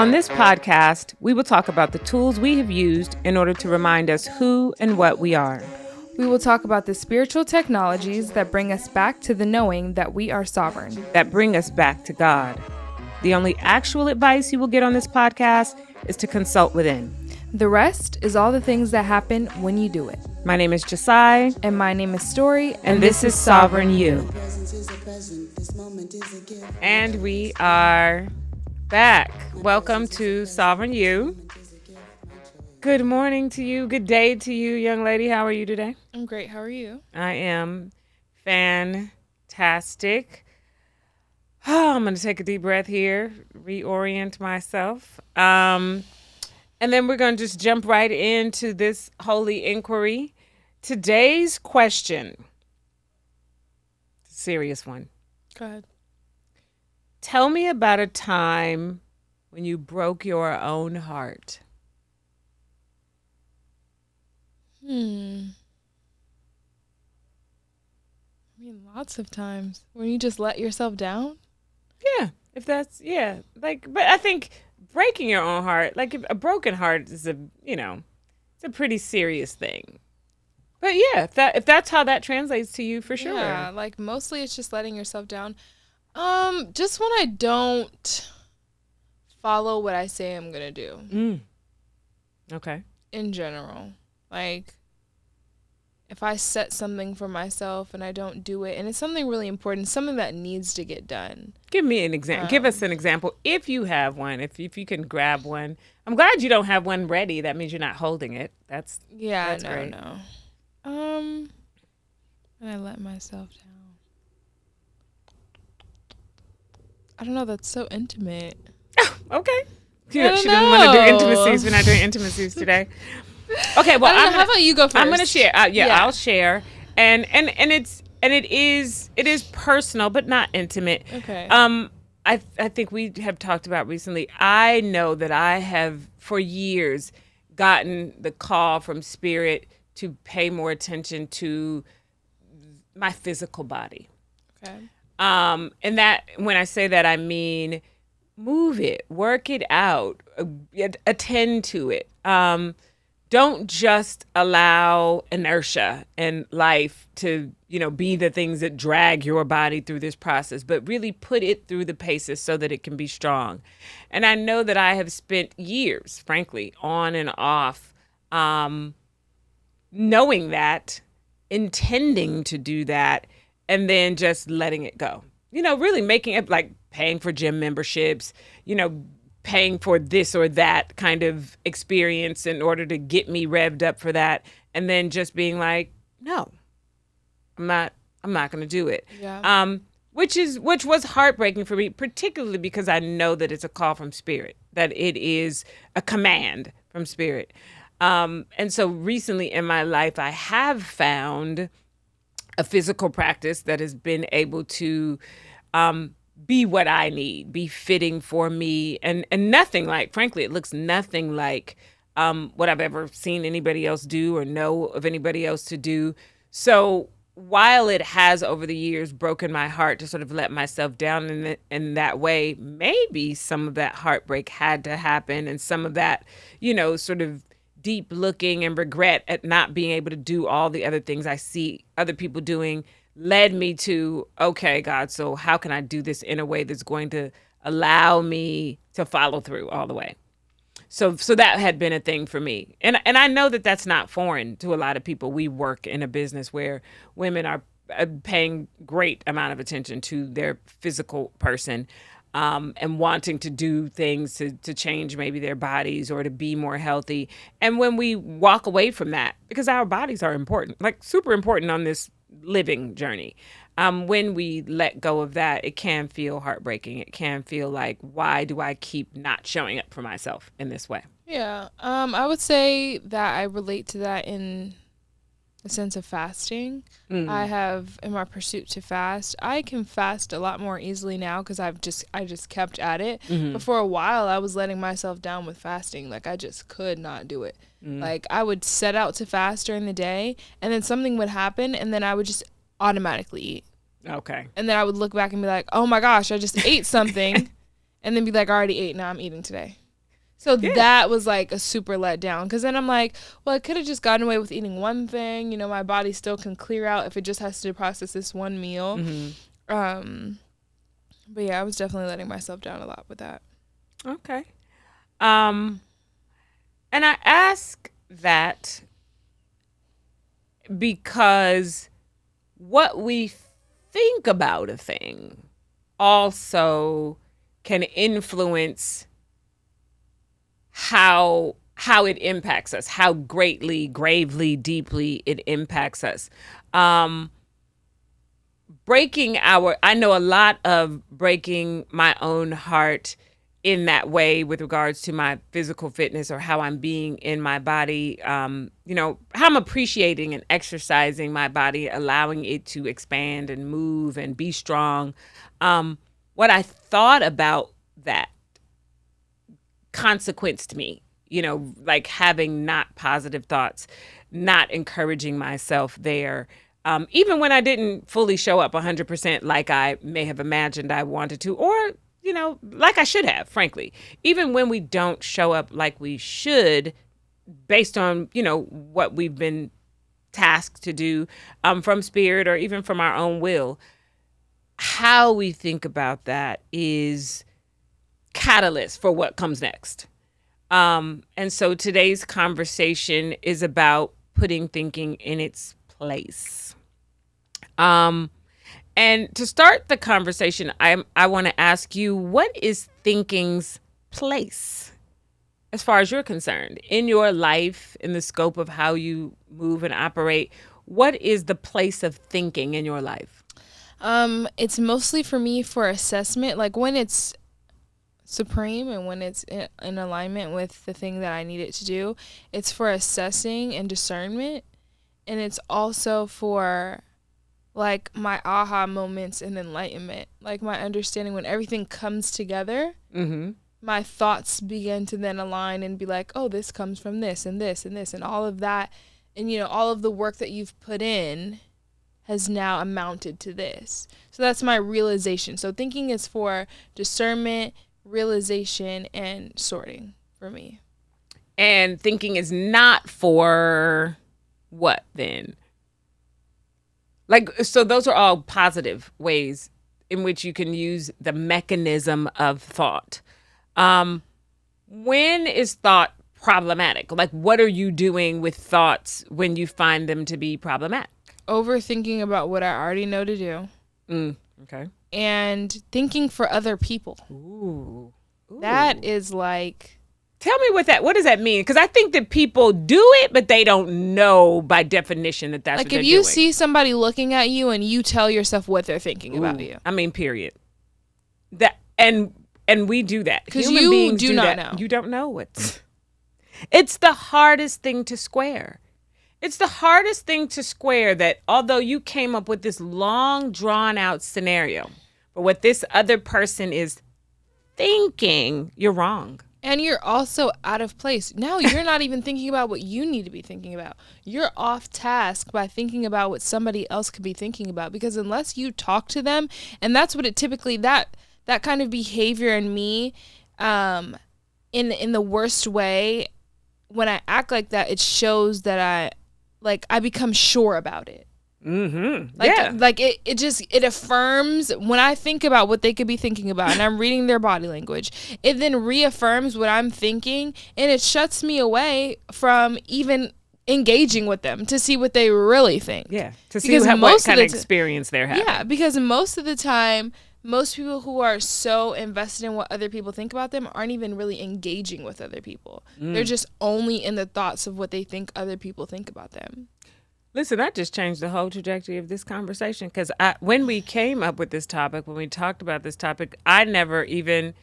On this podcast, we will talk about the tools we have used in order to remind us who and what we are. We will talk about the spiritual technologies that bring us back to the knowing that we are sovereign. That bring us back to God. The only actual advice you will get on this podcast is to consult within. The rest is all the things that happen when you do it. My name is Jasai. And my name is Stori. And this is Sovereign You. And we are back. Welcome to Sovereign You. Good morning to you. Good day to you, young lady. How are you today? I'm great. How are you? I am fantastic. Oh, I'm going to take a deep breath here, reorient myself. And then we're going to just jump right into this holy inquiry. Today's question, serious one. Go ahead. Tell me about a time when you broke your own heart. I mean, lots of times. When you just let yourself down? Yeah, but I think breaking your own heart, like a broken heart is it's a pretty serious thing. But yeah, if that's how that translates to you, for sure. Yeah, like mostly it's just letting yourself down. Just when I don't follow what I say I'm gonna do. Okay. In general, like if I set something for myself and I don't do it, and it's something really important, something that needs to get done. Give me an example. Give us an example if you have one. If you can grab one. I'm glad you don't have one ready. That means you're not holding it. That's great. No. And I let myself down. I don't know. That's so intimate. Okay. She doesn't want to do intimacies. We're not doing intimacies today. Okay. Well, how about you go first? I'm going to share. I'll share. And it is personal, but not intimate. Okay. I think we have talked about recently. I know that I have for years gotten the call from Spirit to pay more attention to my physical body. Okay. And that, when I say that, I mean move it, work it out, attend to it. Don't just allow inertia in life to, be the things that drag your body through this process, but really put it through the paces so that it can be strong. And I know that I have spent years, frankly, on and off, knowing that, intending to do that, and then just letting it go. Really making it like paying for gym memberships, paying for this or that kind of experience in order to get me revved up for that. And then just being like, no, I'm not going to do it. Yeah. Which was heartbreaking for me, particularly because I know that it's a call from Spirit, that it is a command from Spirit. And so recently in my life, I have found a physical practice that has been able to be what I need, be fitting for me, and nothing like, frankly, it looks nothing like what I've ever seen anybody else do or know of anybody else to do. So while it has over the years broken my heart to sort of let myself down in that way, maybe some of that heartbreak had to happen, and some of that, sort of deep looking and regret at not being able to do all the other things I see other people doing led me to, okay, God, so how can I do this in a way that's going to allow me to follow through all the way? So that had been a thing for me. And I know that that's not foreign to a lot of people. We work in a business where women are paying great amount of attention to their physical person, and wanting to do things to change maybe their bodies or to be more healthy. And when we walk away from that, because our bodies are important, like super important on this living journey, when we let go of that, it can feel heartbreaking. It can feel like, why do I keep not showing up for myself in this way? Yeah. I would say that I relate to that in a sense of fasting. I have, in my pursuit to fast, I can fast a lot more easily now because I just kept at it. But for a while, I was letting myself down with fasting. Like, I just could not do it. Like, I would set out to fast during the day, and then something would happen, and then I would just automatically eat. Okay. And then I would look back and be like, oh my gosh, I just ate something. And then be like, I already ate, now I'm eating today. So that was like a super letdown, because then I'm like, well, I could have just gotten away with eating one thing. You know, my body still can clear out if it just has to process this one meal. But yeah, I was definitely letting myself down a lot with that. Okay. And I ask that because what we think about a thing also can influence how it impacts us, how greatly, gravely, deeply it impacts us. I know a lot of breaking my own heart in that way with regards to my physical fitness or how I'm being in my body, how I'm appreciating and exercising my body, allowing it to expand and move and be strong. What I thought about that consequenced me, like having not positive thoughts, not encouraging myself there. Even when I didn't fully show up 100% like I may have imagined I wanted to, or, like I should have, frankly. Even when we don't show up like we should, based on, what we've been tasked to do from spirit or even from our own will, how we think about that is catalyst for what comes next. And so today's conversation is about putting thinking in its place. And to start the conversation, I want to ask you, what is thinking's place as far as you're concerned in your life, in the scope of how you move and operate? What is the place of thinking in your life? It's mostly for me for assessment, like when it's supreme and when it's in alignment with the thing that I need it to do. It's for assessing and discernment, and it's also for like my aha moments and enlightenment, like my understanding when everything comes together. My thoughts begin to then align and be like, oh, this comes from this and this and this and all of that, and all of the work that you've put in has now amounted to this. So that's my realization. So thinking is for discernment, realization, and sorting for me. And thinking is not for what then? Like, so those are all positive ways in which you can use the mechanism of thought. When is thought problematic? Like, what are you doing with thoughts when you find them to be problematic? Overthinking about what I already know to do. Okay. And thinking for other people. Ooh. That is like... Tell me what does that mean? Because I think that people do it, but they don't know by definition that that's like what they're if you doing. see somebody looking at you and you tell yourself what they're thinking about you. I mean, period. That and we do that. Because you do not know. You don't know what's... It's the hardest thing to square. It's the hardest thing to square that although you came up with this long, drawn-out scenario, but what this other person is thinking, you're wrong. And you're also out of place. Now you're not even thinking about what you need to be thinking about. You're off task by thinking about what somebody else could be thinking about. Because unless you talk to them, and that's what it typically, that kind of behavior in me, in the worst way, when I act like that, it shows that I become sure about it. Like it affirms when I think about what they could be thinking about and I'm reading their body language, it then reaffirms what I'm thinking, and it shuts me away from even engaging with them to see what they really think. Yeah, to see what kind of experience they're having. Yeah, because most of the time, most people who are so invested in what other people think about them aren't even really engaging with other people. They're just only in the thoughts of what they think other people think about them. Listen, that just changed the whole trajectory of this conversation, because when we came up with this topic, when we talked about this topic, I never even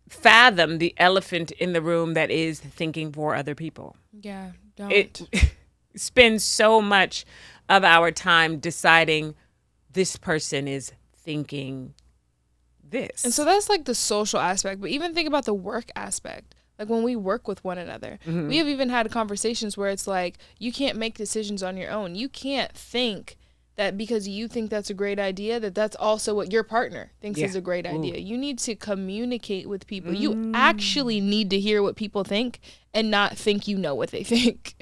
fathomed the elephant in the room that is thinking for other people. Yeah, don't. It spends so much of our time deciding this person is thinking this. And so that's like the social aspect, but even think about the work aspect. Like when we work with one another, we have even had conversations where it's like, you can't make decisions on your own. You can't think that because you think that's a great idea, that's also what your partner thinks is a great idea. You need to communicate with people. You actually need to hear what people think and not think you know what they think.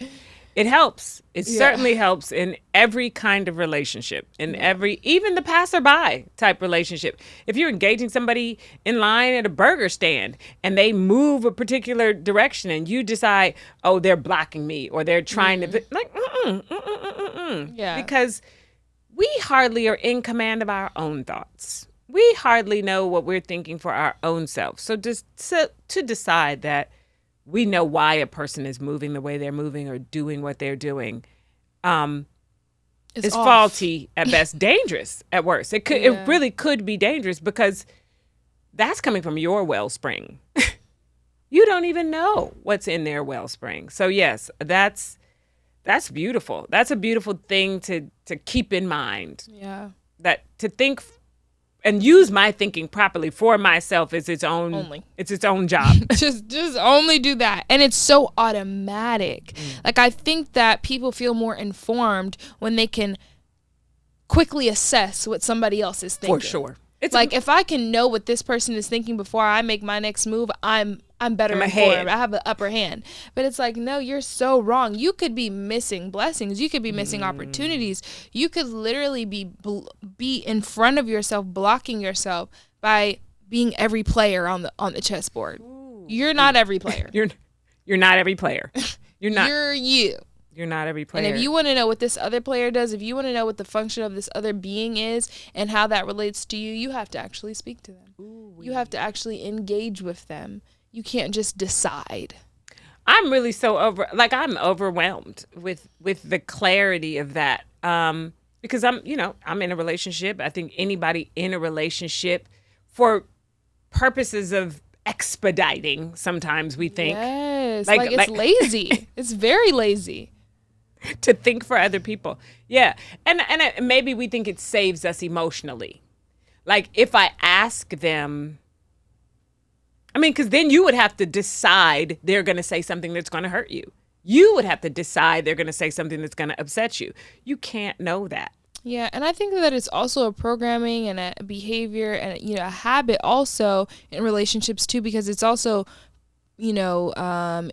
It helps. It certainly helps in every kind of relationship, even the passerby type relationship. If you're engaging somebody in line at a burger stand and they move a particular direction and you decide, oh, they're blocking me or they're trying to, like, Yeah. Because we hardly are in command of our own thoughts. We hardly know what we're thinking for our own self. So just to decide that we know why a person is moving the way they're moving or doing what they're doing is faulty at best, dangerous at worst. It really could be dangerous because that's coming from your wellspring. You don't even know what's in their wellspring. So yes, that's beautiful. That's a beautiful thing to keep in mind. Yeah. That to think and use my thinking properly for myself is its own it's its own job. just only do that. And it's so automatic. Like, I think that people feel more informed when they can quickly assess what somebody else is thinking. For sure. It's like, if I can know what this person is thinking before I make my next move, I'm better informed. I have the upper hand. But it's like, no, you're so wrong. You could be missing blessings. You could be missing opportunities. You could literally be in front of yourself, blocking yourself by being every player on the chessboard. You're not every player. You're not every player. You're not. You're you. You're not every player. And if you want to know what this other player does, if you want to know what the function of this other being is and how that relates to you, you have to actually speak to them. You have to actually engage with them. You can't just decide. I'm really I'm overwhelmed with the clarity of that. Because I'm in a relationship. I think anybody in a relationship, for purposes of expediting, sometimes we think. Yes, like it's lazy. It's very lazy. To think for other people. Yeah. And maybe we think it saves us emotionally. Like, if I ask them, because then you would have to decide they're going to say something that's going to hurt you. You would have to decide they're going to say something that's going to upset you. You can't know that. Yeah, and I think that it's also a programming and a behavior and a habit also in relationships too, because it's also, it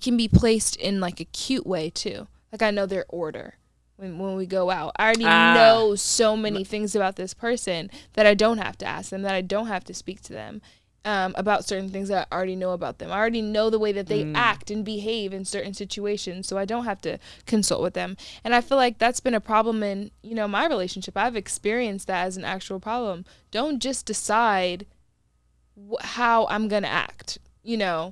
can be placed in like a cute way too. Like, I know their order when we go out. I already know so many things about this person that I don't have to ask them, that I don't have to speak to them about certain things that I already know about them. I already know the way that they act and behave in certain situations, so I don't have to consult with them. And I feel like that's been a problem in, my relationship. I've experienced that as an actual problem. Don't just decide how I'm going to act.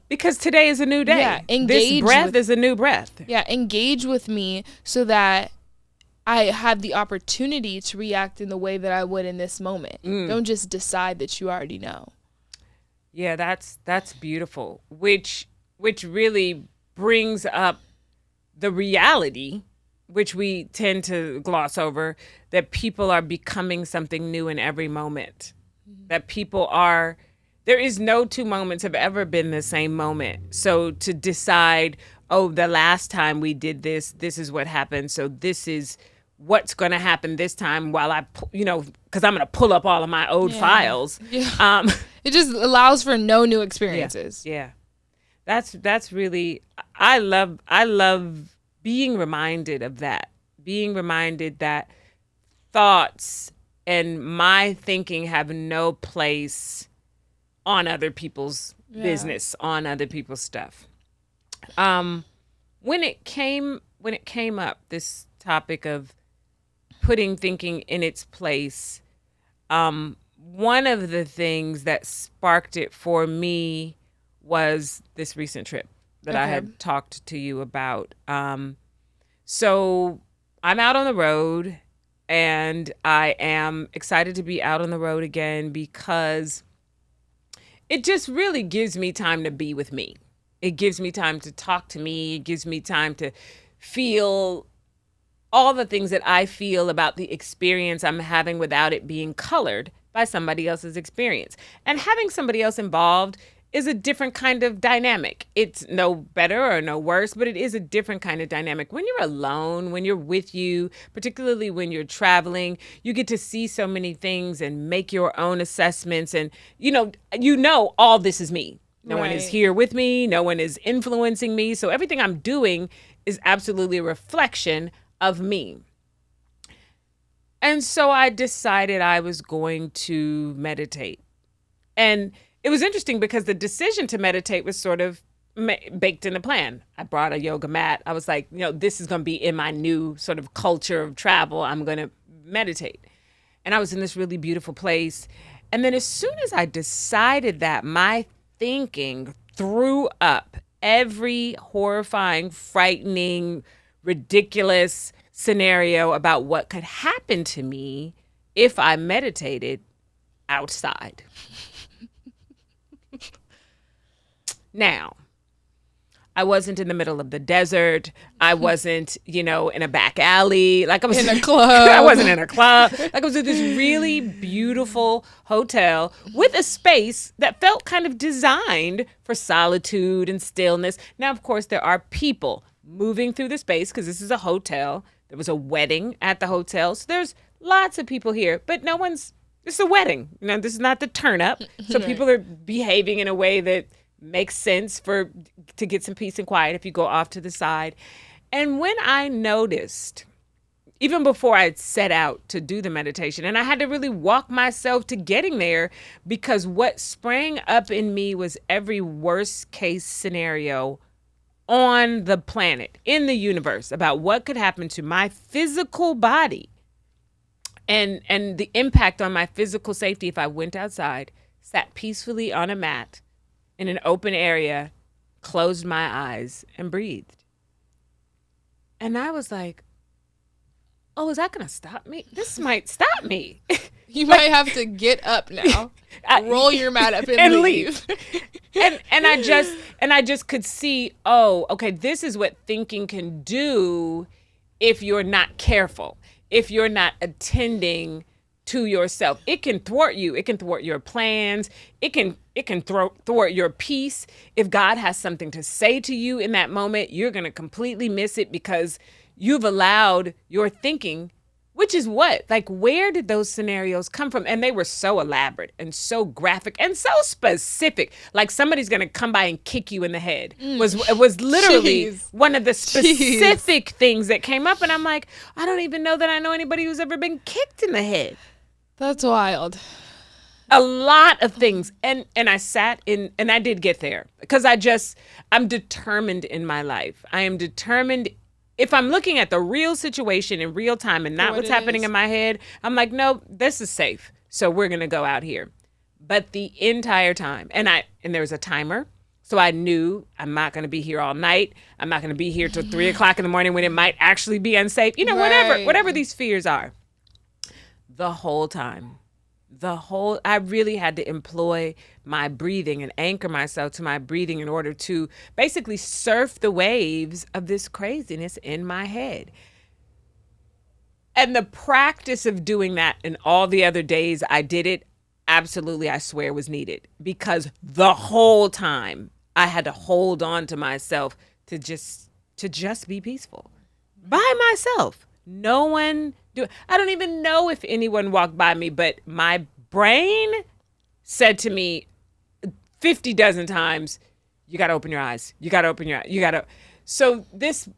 Because today is a new day. Yeah, this breath is a new breath. Yeah, engage with me so that I have the opportunity to react in the way that I would in this moment. Don't just decide that you already know. Yeah, that's beautiful. Which really brings up the reality, which we tend to gloss over, that people are becoming something new in every moment. That people are. There is no two moments have ever been the same moment. So to decide, oh, the last time we did this is what happened. So this is what's going to happen this time while I, because I'm going to pull up all of my old files. Yeah. It just allows for no new experiences. Yeah. That's really, I love being reminded of that. Being reminded that thoughts and my thinking have no place on other people's business, on other people's stuff. When it came up, this topic of putting thinking in its place, one of the things that sparked it for me was this recent trip that I had talked to you about. So I'm out on the road, and I am excited to be out on the road again because it just really gives me time to be with me. It gives me time to talk to me. It gives me time to feel all the things that I feel about the experience I'm having without it being colored by somebody else's experience. And having somebody else involved is a different kind of dynamic. It's no better or no worse, but it is a different kind of dynamic. When you're alone, when you're with you, particularly when you're traveling, you get to see so many things and make your own assessments. And, all this is me. No one is here with me. No one is influencing me. So everything I'm doing is absolutely a reflection of me. And so I decided I was going to meditate. And it was interesting because the decision to meditate was sort of baked in the plan. I brought a yoga mat. I was like, this is going to be in my new sort of culture of travel. I'm going to meditate. And I was in this really beautiful place. And then as soon as I decided that, my thinking threw up every horrifying, frightening, ridiculous scenario about what could happen to me if I meditated outside. Now, I wasn't in the middle of the desert. I wasn't, in a back alley. Like I was in a club. I wasn't in a club. Like I was at this really beautiful hotel with a space that felt kind of designed for solitude and stillness. Now, of course, there are people moving through the space because this is a hotel. There was a wedding at the hotel. So there's lots of people here, but it's a wedding. This is not the turn up. So people are behaving in a way that makes sense to get some peace and quiet if you go off to the side. And when I noticed, even before I set out to do the meditation, and I had to really walk myself to getting there, because what sprang up in me was every worst case scenario on the planet, in the universe, about what could happen to my physical body and the impact on my physical safety if I went outside, sat peacefully on a mat in an open area, closed my eyes, and breathed. And I was like, oh, is that going to stop me? This might stop me. You might have to get up now, roll your mat up and leave. and I just could see, oh, okay, this is what thinking can do if you're not careful, if you're not attending to yourself. It can thwart you. It can thwart your plans. It can thwart your peace. If God has something to say to you in that moment, you're going to completely miss it because you've allowed your thinking, which is what? Like, where did those scenarios come from? And they were so elaborate and so graphic and so specific. Like somebody's going to come by and kick you in the head. It was literally one of the specific things that came up. And I'm like, I don't even know that I know anybody who's ever been kicked in the head. That's wild. A lot of things. And I sat in, and I did get there because I'm determined in my life. I am determined. If I'm looking at the real situation in real time and not what's happening in my head, I'm like, no, this is safe. So we're going to go out here. But the entire time, and there was a timer. So I knew I'm not going to be here all night. I'm not going to be here till 3:00 in the morning when it might actually be unsafe. Whatever these fears are. The whole time, I really had to employ my breathing and anchor myself to my breathing in order to basically surf the waves of this craziness in my head. And the practice of doing that and all the other days I did it, absolutely, I swear, was needed, because the whole time I had to hold on to myself to just be peaceful by myself. No one I don't even know if anyone walked by me, but my brain said to me 50 dozen times, you got to open your eyes. You got to open your eyes. So this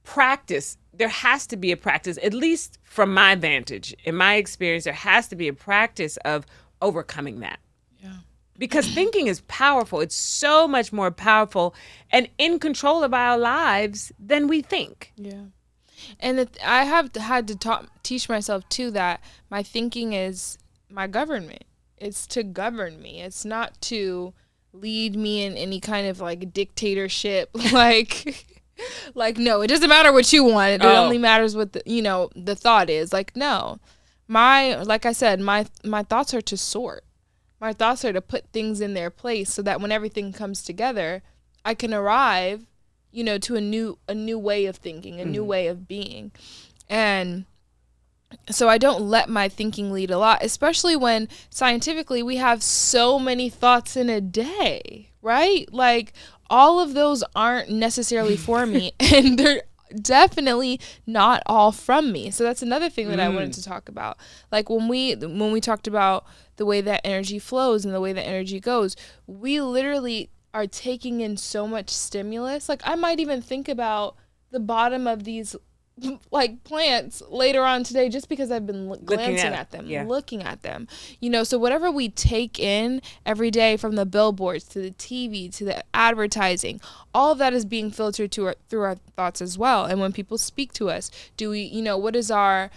practice, there has to be a practice, at least from my vantage, in my experience, there has to be a practice of overcoming that. Yeah. Because thinking is powerful. It's so much more powerful and in control of our lives than we think. Yeah. And I have had to teach myself, too, that my thinking is my government. It's to govern me. It's not to lead me in any kind of, like, dictatorship. Like, no, it doesn't matter what you want. It only matters what, the thought is. Like, no. Like I said, my thoughts are to sort. My thoughts are to put things in their place so that when everything comes together, I can arrive to a new way of thinking, a new way of being. And so I don't let my thinking lead a lot, especially when scientifically we have so many thoughts in a day. right? Like, all of those aren't necessarily for me, and they're definitely not all from me. So that's another thing that I wanted to talk about. Like, when we talked about the way that energy flows and the way that energy goes, we literally are taking in so much stimulus. Like, I might even think about the bottom of these like plants later on today just because I've been glancing at them, looking at them. So whatever we take in every day, from the billboards to the TV to the advertising, all of that is being filtered through our thoughts as well. And when people speak to us, do we, what is our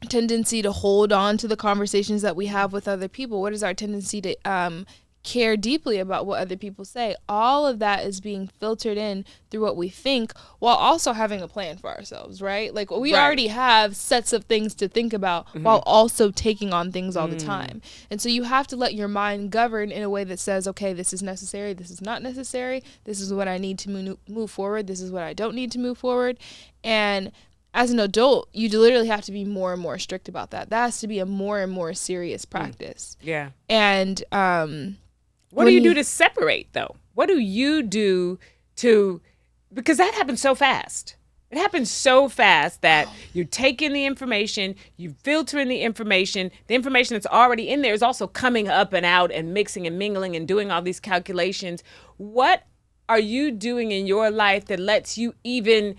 tendency to hold on to the conversations that we have with other people? What is our tendency to care deeply about what other people say? All of that is being filtered in through what we think, while also having a plan for ourselves, right? Like, we already have sets of things to think about while also taking on things all the time. And so you have to let your mind govern in a way that says, okay, this is necessary, this is not necessary, this is what I need to move forward, this is what I don't need to move forward. And as an adult, you literally have to be more and more strict about that. That has to be a more and more serious practice. Yeah. And what do you do to separate, though? What do you do because that happens so fast. It happens so fast that you're taking the information, you're filtering the information that's already in there is also coming up and out and mixing and mingling and doing all these calculations. What are you doing in your life that lets you even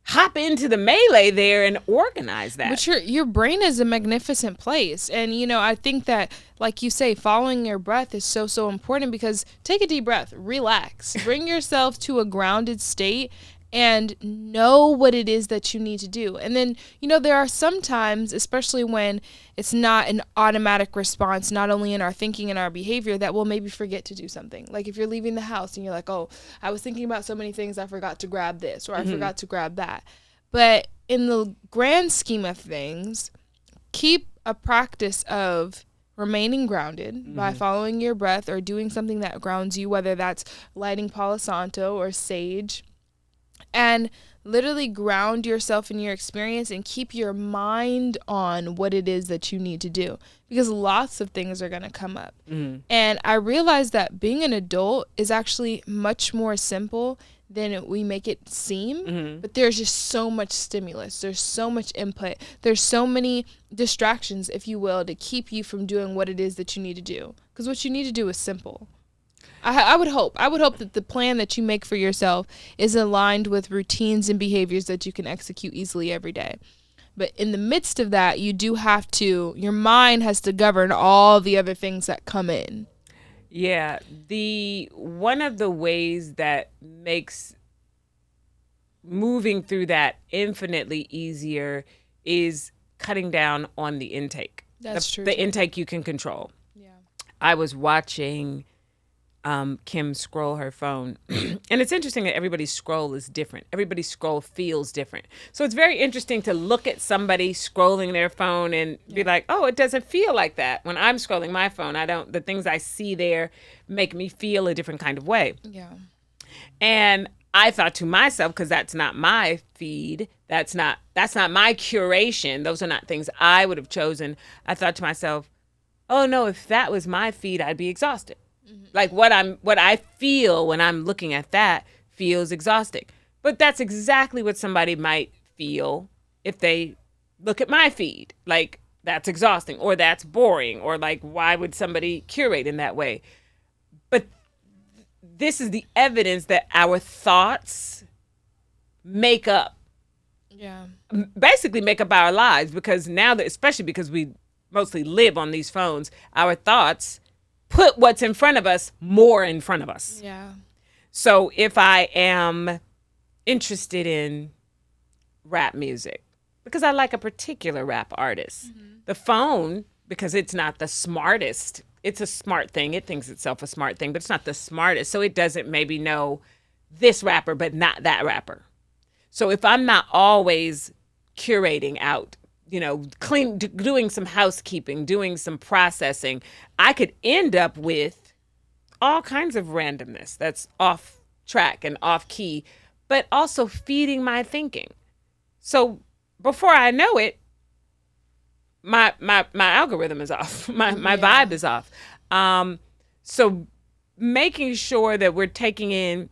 hop into the melee there and organize that? But your brain is a magnificent place. And, I think that, like you say, following your breath is so, so important, because take a deep breath, relax, bring yourself to a grounded state, and know what it is that you need to do. And then, there are some times, especially when it's not an automatic response, not only in our thinking and our behavior, that we'll maybe forget to do something. Like, if you're leaving the house and you're like, oh, I was thinking about so many things, I forgot to grab this, or I forgot to grab that. But in the grand scheme of things, keep a practice of remaining grounded by following your breath or doing something that grounds you, whether that's lighting Palo Santo or sage, and literally ground yourself in your experience and keep your mind on what it is that you need to do, because lots of things are going to come up. And I realized that being an adult is actually much more simple than we make it seem, but there's just so much stimulus, there's so much input, there's so many distractions, if you will, to keep you from doing what it is that you need to do, because what you need to do is simple. I would hope that the plan that you make for yourself is aligned with routines and behaviors that you can execute easily every day. But in the midst of that, your mind has to govern all the other things that come in. Yeah. One of the ways that makes moving through that infinitely easier is cutting down on the intake. That's true. The intake you can control. Yeah. I was watching Kim scroll her phone. And it's interesting that everybody's scroll is different. Everybody's scroll feels different. So it's very interesting to look at somebody scrolling their phone and be like, oh, it doesn't feel like that. When I'm scrolling my phone, the things I see there make me feel a different kind of way. Yeah. And I thought to myself, because that's not my feed, that's not my curation, those are not things I would have chosen. I thought to myself, oh no, if that was my feed, I'd be exhausted. Like, what I feel when I'm looking at that feels exhausting. But that's exactly what somebody might feel if they look at my feed. Like, that's exhausting, or that's boring, or like, why would somebody curate in that way? But this is the evidence that our thoughts basically make up our lives, because now that, especially because we mostly live on these phones, our thoughts put what's in front of us more in front of us. Yeah. So if I am interested in rap music, because I like a particular rap artist, the phone, because it's not the smartest, it's a smart thing. It thinks itself a smart thing, but it's not the smartest. So it doesn't maybe know this rapper, but not that rapper. So if I'm not always curating out, doing some housekeeping, doing some processing, I could end up with all kinds of randomness that's off track and off key, but also feeding my thinking. So before I know it, my algorithm is off. My vibe is off. So making sure that we're taking in,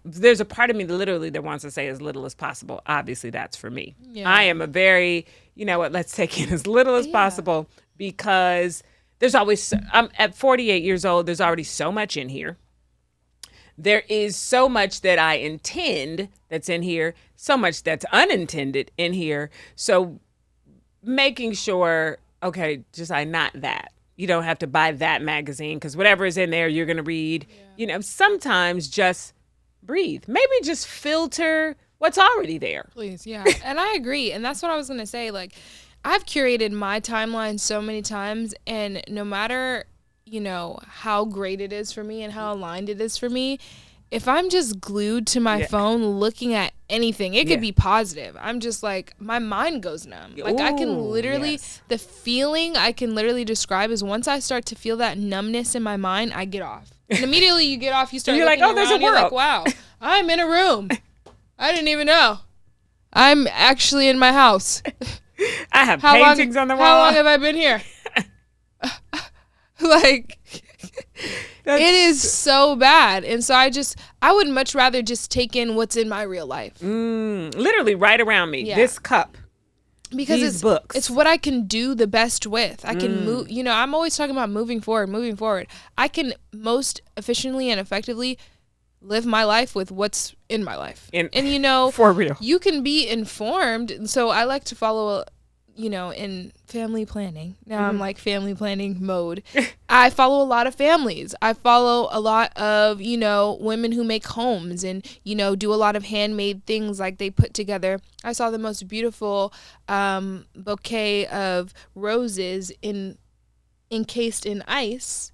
there's a part of me literally that wants to say as little as possible. Obviously that's for me. Yeah. I am a very, you know what, let's take in as little as possible, because there's always, I'm at 48 years old, there's already so much in here. There is so much that I intend that's in here, so much that's unintended in here. So making sure, okay, just not that. You don't have to buy that magazine, because whatever is in there, you're going to read. Yeah. You know, sometimes just breathe. Maybe just filter what's already there. Please, yeah. And I agree. And that's what I was going to say. Like, I've curated my timeline so many times, and no matter, you know, how great it is for me and how aligned it is for me, if I'm just glued to my phone looking at anything, it could be positive. I'm just like, my mind goes numb. Like, I can literally, the feeling I can literally describe is once I start to feel that numbness in my mind, I get off. And immediately you get off, you start looking around, there's a world. you're like, wow, I'm in a room. I didn't even know. I'm actually in my house. I have paintings on the wall. How long have I been here? Like, it is so bad. And so I would much rather just take in what's in my real life. Literally right around me. Yeah. This cup. Because these books. It's what I can do the best with. I can move, you know, I'm always talking about moving forward. I can most efficiently and effectively live my life with what's in my life. And you know, for real, you can be informed. And so I like to follow, you know, in family planning. Now I'm like family planning mode. I follow a lot of families. I follow a lot of, you know, women who make homes and, you know, do a lot of handmade things like they put together. I saw the most beautiful bouquet of roses encased in ice,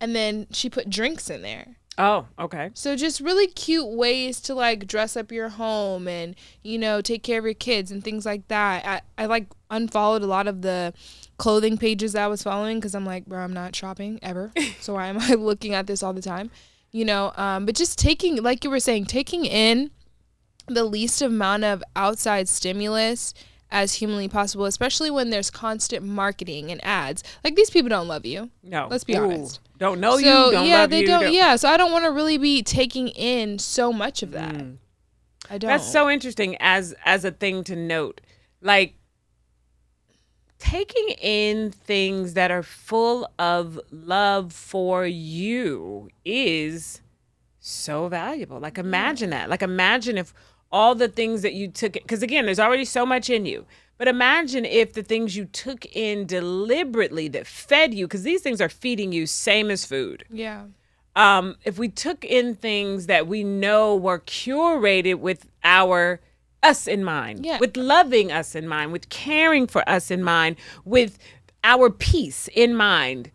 and then she put drinks in there. Oh, okay. So just really cute ways to like dress up your home and, you know, take care of your kids and things like that. I like unfollowed a lot of the clothing pages that I was following because I'm like, bro, I'm not shopping ever. So why am I looking at this all the time? You know, but just taking, like you were saying, taking in the least amount of outside stimulus as humanly possible, especially when there's constant marketing and ads. Like, these people don't love you. No. Let's be honest. Don't know you, don't love you. Yeah, so I don't want to really be taking in so much of that. I don't. That's so interesting as a thing to note. Like, taking in things that are full of love for you is so valuable. Like, imagine that. Like, imagine if all the things that you took, because again, there's already so much in you. But imagine if the things you took in deliberately that fed you, because these things are feeding you, same as food. Yeah. If we took in things that we know were curated with us in mind, with loving us in mind, with caring for us in mind, with our peace in mind,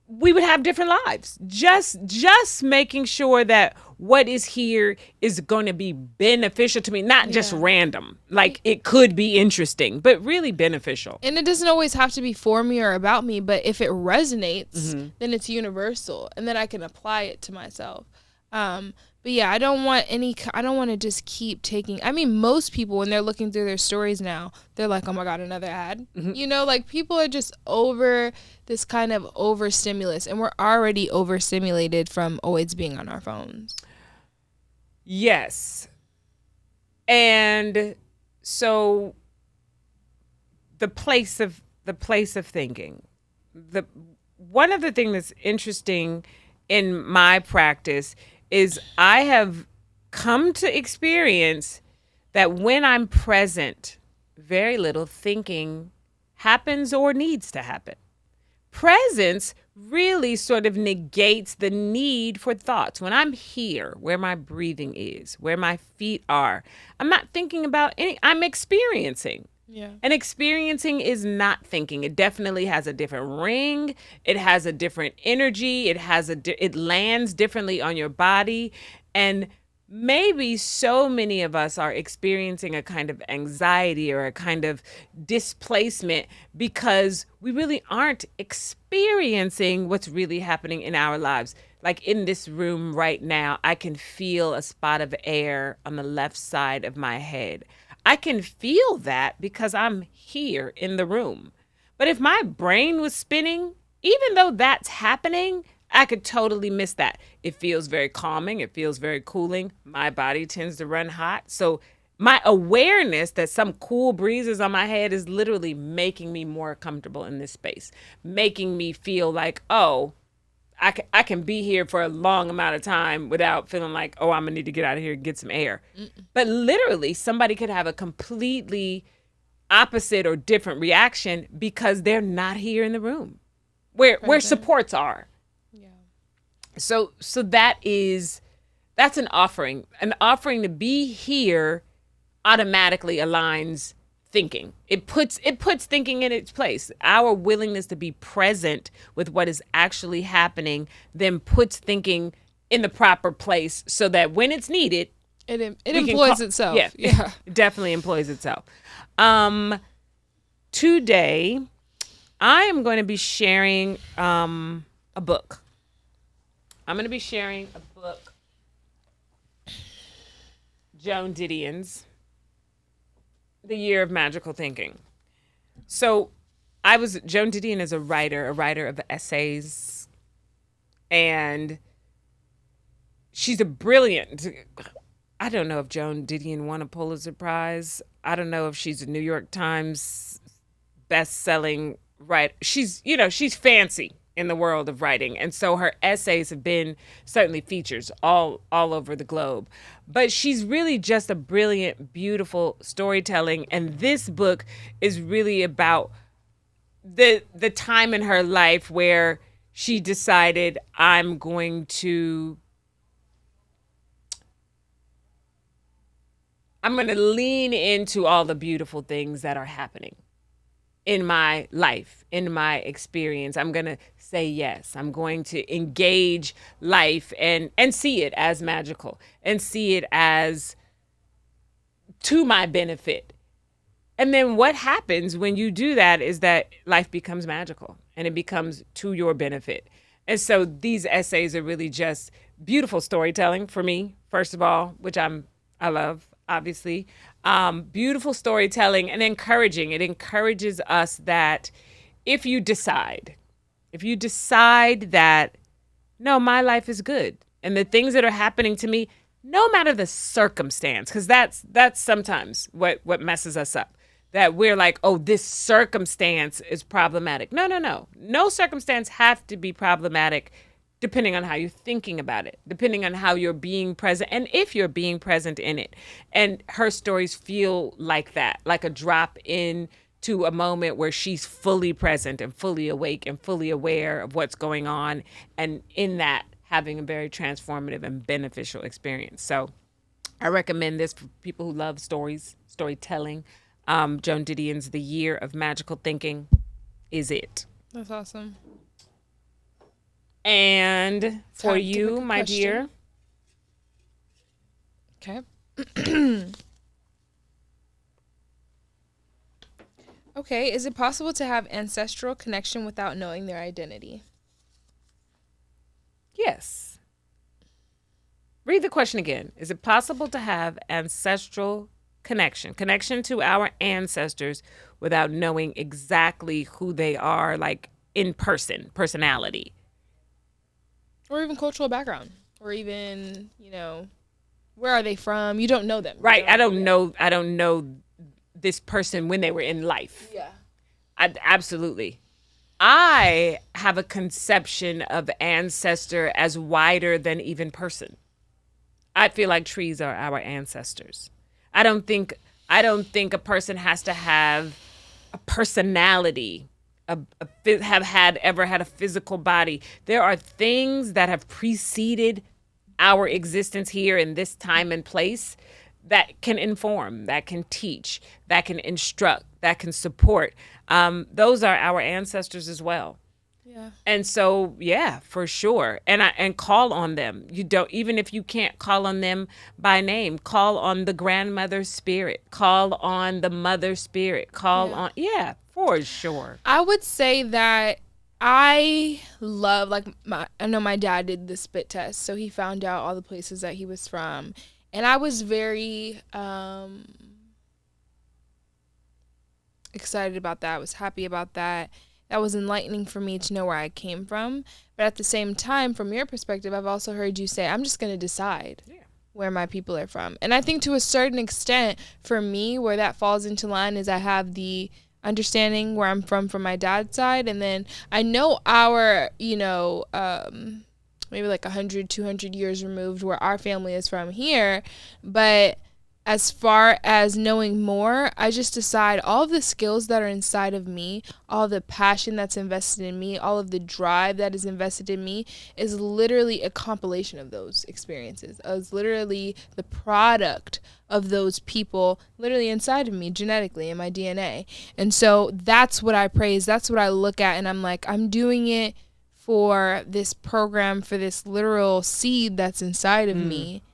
we would have different lives. Just making sure that what is here is going to be beneficial to me, not just random. Like, it could be interesting, but really beneficial. And it doesn't always have to be for me or about me, but if it resonates, then it's universal, and then I can apply it to myself. But yeah, I don't want to just keep taking, I mean, most people, when they're looking through their stories now, they're like, oh my God, another ad. You know, like, people are just over this kind of overstimulus, and we're already overstimulated from always being on our phones. Yes. And so the place of thinking, one of the things that's interesting in my practice is I have come to experience that when I'm present, very little thinking happens or needs to happen. Presence really sort of negates the need for thoughts. When I'm here, where my breathing is, where my feet are, I'm not thinking about I'm experiencing. Yeah. And experiencing is not thinking. It definitely has a different ring. It has a different energy. It lands differently on your body. And maybe so many of us are experiencing a kind of anxiety or a kind of displacement because we really aren't experiencing what's really happening in our lives. Like, in this room right now, I can feel a spot of air on the left side of my head. I can feel that because I'm here in the room. But if my brain was spinning, even though that's happening, I could totally miss that. It feels very calming. It feels very cooling. My body tends to run hot. So my awareness that some cool breeze is on my head is literally making me more comfortable in this space, making me feel like, oh, I can be here for a long amount of time without feeling like, oh, I'm going to need to get out of here and get some air. But literally, somebody could have a completely opposite or different reaction because they're not here in the room where supports are. Yeah. So that's an offering. An offering to be here automatically aligns thinking. It puts thinking in its place. Our willingness to be present with what is actually happening then puts thinking in the proper place so that when it's needed, it employs itself. Yeah. It definitely employs itself. Today I am going to be sharing a book. I'm going to be sharing a book, Joan Didion's The Year of Magical Thinking. So Joan Didion is a writer of essays, and she's a brilliant, I don't know if Joan Didion won a Pulitzer Prize. I don't know if she's a New York Times best-selling writer. She's fancy in the world of writing. And so her essays have been certainly features all over the globe. But she's really just a brilliant, beautiful storytelling. And this book is really about the time in her life where she decided, I'm going to lean into all the beautiful things that are happening in my life, in my experience. I'm going to say yes. I'm going to engage life and see it as magical and see it as to my benefit. And then what happens when you do that is that life becomes magical and it becomes to your benefit. And so these essays are really just beautiful storytelling for me, first of all, which I love, obviously. Beautiful storytelling and encouraging. It encourages us that if you decide that, no, my life is good, and the things that are happening to me, no matter the circumstance, because that's sometimes what messes us up, that we're like, oh, this circumstance is problematic. No circumstance have to be problematic, depending on how you're thinking about it, depending on how you're being present, and if you're being present in it. And her stories feel like that, like a drop in to a moment where she's fully present and fully awake and fully aware of what's going on, and in that, having a very transformative and beneficial experience. So I recommend this for people who love storytelling. Joan Didion's The Year of Magical Thinking is it. That's awesome. And for you, my dear. Okay. Okay, is it possible to have ancestral connection without knowing their identity? Yes. Read the question again. Is it possible to have ancestral connection to our ancestors without knowing exactly who they are, like in personality? Or even cultural background, or even, where are they from? You don't know them. Right. I don't know this person when they were in life. Yeah. Absolutely. I have a conception of ancestor as wider than even person. I feel like trees are our ancestors. I don't think a person has to have a personality, ever had a physical body. There are things that have preceded our existence here in this time and place that can inform, that can teach, that can instruct, that can support. Those are our ancestors as well. Yeah. And so, yeah, for sure. And call on them. You don't, even if you can't call on them by name, call on the grandmother spirit, call on the mother spirit, on, for sure. I would say that I love, I know my dad did the spit test, so he found out all the places that he was from. And I was very excited about that. I was happy about that. that was enlightening for me to know where I came from. But at the same time, from your perspective, I've also heard you say, I'm just going to decide where my people are from. And I think to a certain extent, for me, where that falls into line is I have the understanding where I'm from my dad's side. And then I know our, maybe like 100, 200 years removed where our family is from here. But as far as knowing more, I just decide all of the skills that are inside of me, all the passion that's invested in me, all of the drive that is invested in me is literally a compilation of those experiences. It's literally the product of those people literally inside of me genetically in my DNA. And so that's what I praise. That's what I look at. And I'm like, I'm doing it for this program, for this literal seed that's inside of me.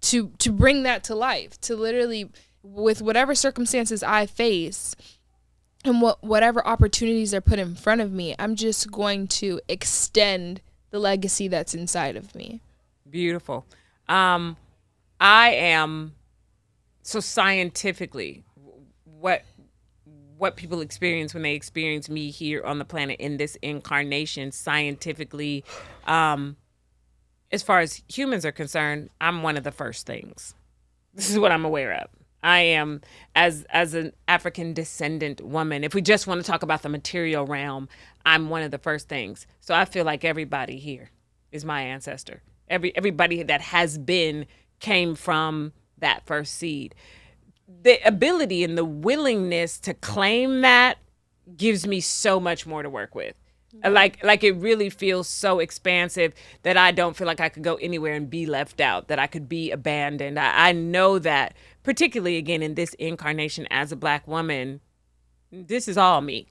To bring that to life, to literally, with whatever circumstances I face and whatever opportunities are put in front of me, I'm just going to extend the legacy that's inside of me. Beautiful. I am, so scientifically, what people experience when they experience me here on the planet in this incarnation, scientifically, as far as humans are concerned, I'm one of the first things. This is what I'm aware of. I am, as an African descendant woman, if we just want to talk about the material realm, I'm one of the first things. So I feel like everybody here is my ancestor. Everybody that has been came from that first seed. The ability and the willingness to claim that gives me so much more to work with. Like it really feels so expansive that I don't feel like I could go anywhere and be left out, that I could be abandoned. I know that, particularly, again, in this incarnation as a Black woman, this is all me.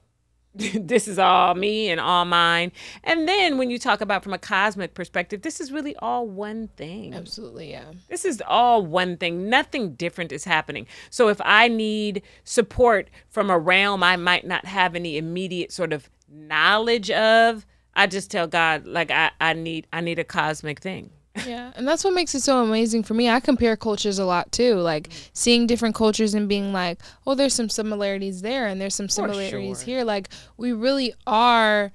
This is all me and all mine. And then when you talk about from a cosmic perspective, this is really all one thing. Absolutely, yeah. This is all one thing. Nothing different is happening. So if I need support from a realm I might not have any immediate sort of knowledge of, I just tell God, like, I need a cosmic thing. Yeah, and that's what makes it so amazing for me. I compare cultures a lot too, like seeing different cultures and being like, oh, there's some similarities there and there's some similarities here. Like, we really are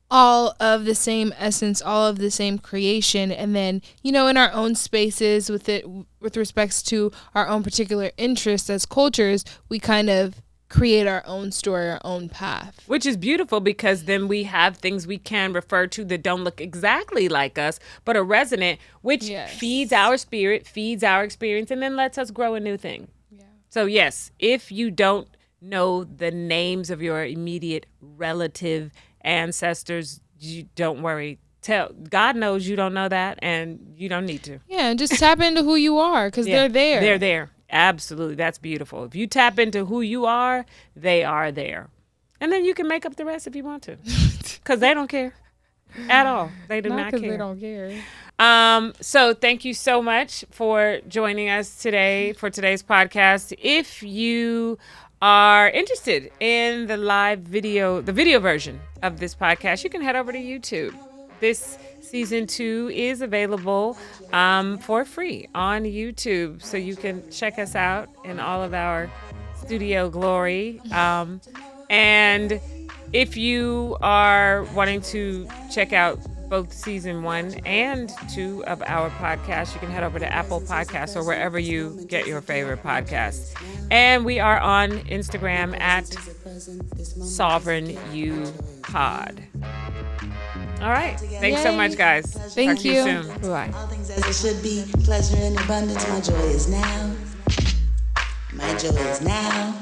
all of the same essence, all of the same creation. And then, in our own spaces with respects to our own particular interests as cultures, we kind of create our own story, our own path. Which is beautiful, because then we have things we can refer to that don't look exactly like us, but are resonant, which feeds our spirit, feeds our experience, and then lets us grow a new thing. Yeah. So yes, if you don't know the names of your immediate relative ancestors, you don't worry. God knows you don't know that, and you don't need to. Yeah, and just tap into who you are, because they're there. They're there. Absolutely. That's beautiful. If you tap into who you are, they are there. And then you can make up the rest if you want to, because they don't care at all. They do not care. Because they don't care. So thank you so much for joining us today for today's podcast. If you are interested in the video version of this podcast, you can head over to YouTube. This Season 2 is available for free on YouTube, so you can check us out in all of our studio glory. And if you are wanting to check out both Season 1 and 2 of our podcast, you can head over to Apple Podcasts or wherever you get your favorite podcasts. And we are on Instagram at SovereignUPod. All right. Thanks so much, guys. Thank you. Talk to you soon. Bye. All things as it should be. Pleasure and abundance. My joy is now. My joy is now.